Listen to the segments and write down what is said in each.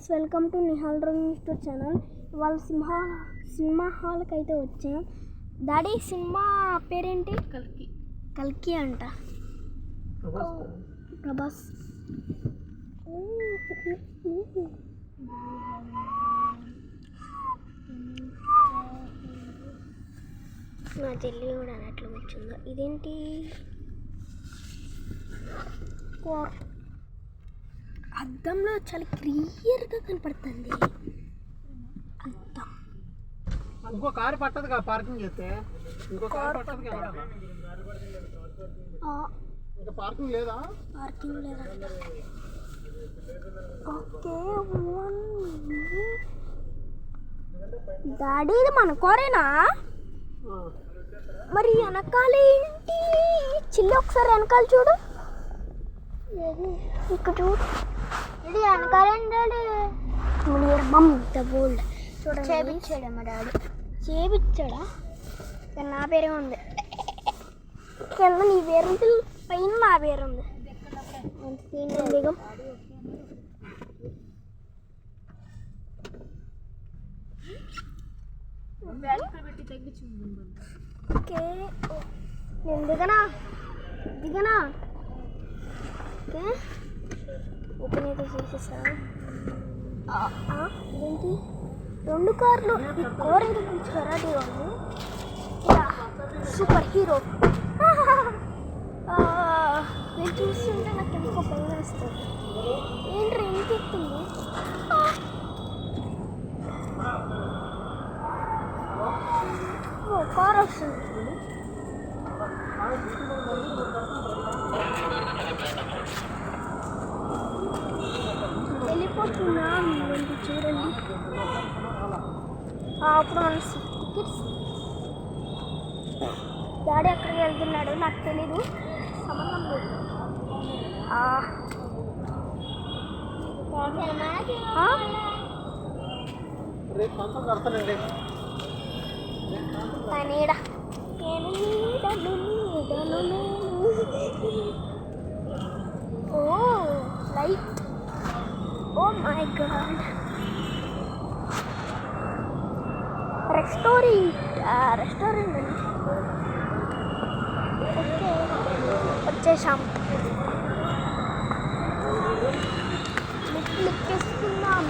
Friends, welcome to Nihal news channel. ఇవాళ cinema హాల్కి అయితే వచ్చాం. డాడీ, సినిమా పేరేంటి? కల్కి అంట. ప్రభాస్. నా చెల్లి కూడా అట్లా వచ్చిందో. ఇదేంటి? అద్దంలో చాలా క్లియర్గా కనపడుతుంది. అద్దం. ఇంకో కారు పట్టదుగా పార్కింగ్ చేస్తే. ఇంకో కారు పట్టదుగా. ఇంకా పార్కింగ్ లేదా? పార్కింగ్ లేదా? ఓకే. డాడీ, ఇది మన కోరేనా? మరి వెనకాల ఏంటి? చిల్లి ఒకసారి వెనకాల చూడు. ఇక్కడ చూడు. ఇది వెనకాలండి. బోల్డ్ చూడండి. చేపించాడా మా డాడీ? చేపించాడా? నా పేరే ఉంది. కింద నీ పేరు ఉంది, పైన నా పేరు ఉంది. బేగం ఓకే. నేను దిగనా? ఓకే, ఓపెన్ అయితే చేసేసా. ఏంటి? 2 కార్లు. ఈ కార్ అయితే కొంచెం కరాటీగా ఉంది. Super hero. నేను చూస్తుంటే నాకు ఎందుకో భయం వేస్తుంది. ఏంటి ఎంత ఎత్తుంది? కార్ వస్తుంది. వెళ్ళిపోతున్నాం. చూడండి. అప్పుడు మన టికెట్స్. డాడీ ఎక్కడికి వెళ్తున్నాడు నాకు తెలీదు, సంబంధం లేదు. నీడ oh light. Oh my God. Restaurant అండి. ఓకే, వచ్చేసాం. ఎక్కేస్తున్నాం.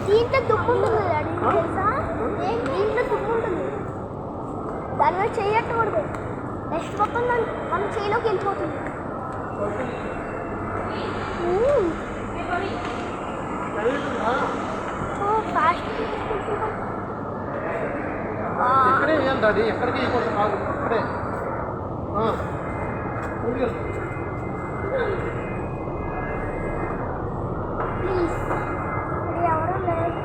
దీంట్లో దుమ్ము ఉంటుంది డాడీ, తెలుసా? దీంట్లో దుమ్ము ఉంటుంది. దాని మీద చేయకూడదు. నెక్స్ట్ మొత్తం మన చేయిలోకి వెళ్ళిపోతుంది. ఎక్కడికి ఇక్కడే ప్లీజ్. ఇక్కడ ఎవరు లేదు.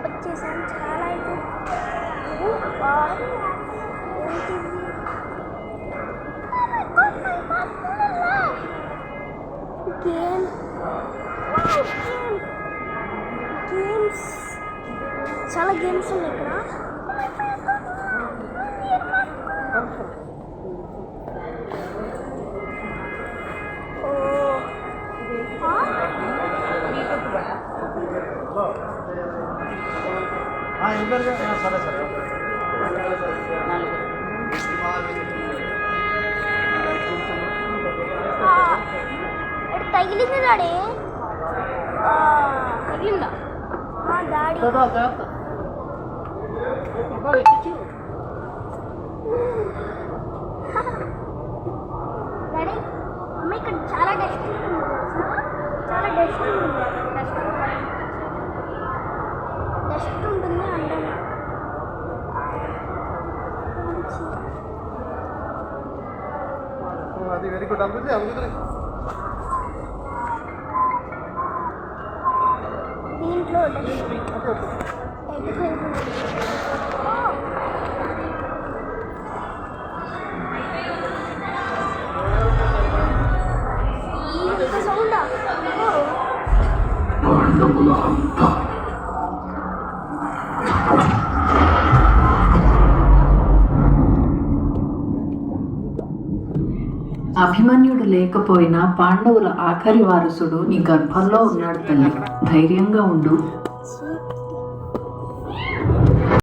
వచ్చేసాను. చాలా అయితే గేమ్ చాలా గేమ్స్ ఉన్నాయి ఇక్కడ. ఓ సరే సరే తగిలింది డాడీ. తగిలిందా డాడీ? డాడీ అమ్మ ఇక్కడ చాలా డస్ట్ ఉంటుంది, చాలా డస్ట్ ఉంటుంది. డస్ట్ ఉంటుంది అంటాను. అది వెరీ గుడ్ అభివృద్ధి అభివృద్ధి. దీంట్లో డస్ట్ సౌండా? అభిమన్యుడు లేకపోయినా పాండవుల ఆఖరి వారసుడు నీ గర్భంలో ఉన్నాడు తల్లి. ధైర్యంగా ఉండు.